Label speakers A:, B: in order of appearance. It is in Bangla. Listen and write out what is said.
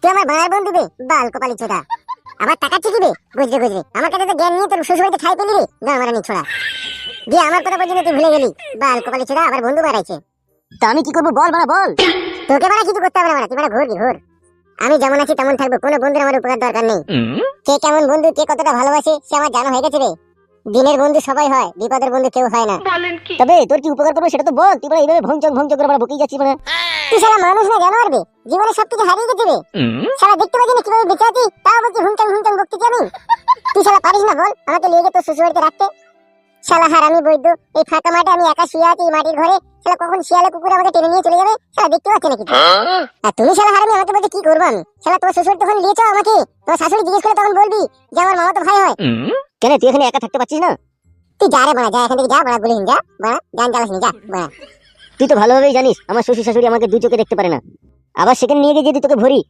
A: তুই আমার ভাইয়ের বন্ধু বে, বাল কপালি ছোড়া। আবার তাকাচ্ছি কি বে, গুজরে গুজরে। আমার কাছে তো জ্ঞান নিয়ে তোর শ্বশুরবাড়িতে ঠাই পেলি রে, গামারানি ছোড়া। দিয়ে আমার কথা পর্যন্ত তুই ভুলে গেলি, বাল কপালি ছোড়া। আবার বন্ধু বাড়াইছে।
B: তা আমি কি করবো বল, বাড়া বল।
A: তোকে বাড়া কিছু করতে হবে না, তুই বাড়া ঘুর ঘুর। আমি যেমন আছি তেমন থাকবো, কোনো বন্ধুর আমার উপকার দরকার নেই। কে কেমন বন্ধু, কে কতটা ভালোবাসে সে আমার জানা হয়ে গেছে রে। দিনের বন্ধু সবাই হয়, বিপদের বন্ধু কেউ হয় না।
B: তবে তোর কি উপকার করবে সেটা তো বল। তুই এইভাবে ভংচং করে বাড়া বকেই যাচ্ছিস মানে।
A: তুই শালা মানুষ না জানোয়ার বে, জীবনে সবকিছু হারিয়ে গেছে রে। শালা দেখতে পাচ্ছি না কিভাবে বেঁচে আছি, তাও বলছি হুমচাং বকতেছি আমি। তুই শালা পারিস না বল আমাকে নিয়ে গিয়ে তোর শ্বশুরবাড়িতে রাখতে? শালা হারামি বৈদ্য, এই ফাঁকা মাঠে আমি একা শুয়ে আছি মাটির ঘরে। শালা কখন শিয়ালে কুকুর আমাকে টেনে নিয়ে চলে যাবে, শালা দেখতে পাচ্ছি নাকি? আর তুমি শালা হারামি আমাকে বলতে কি করবো আমি? শালা তোমার শ্বশুর তখন নিয়েছো আমাকে, তোমার শাশুড়ি জিজ্ঞেস করে তখন বলবি যে আমার মামা তো ভাই হয়।
B: কেন তুই এখানে একা থাকতে পারছিস না?
A: তুই যা রে বাড়া, যা এখান থেকে যা বাড়া, গুলিহীন যা বাড়া, জান জ্বালাসনি যা বাড়া।
B: তুই তো ভালোভাবেই জানিস আমার শ্বশুর শাশুড়ি আমাকে দুই চোখে দেখতে পারে না। আবার সেখানে নিয়ে গিয়ে যদি তোকে ভরি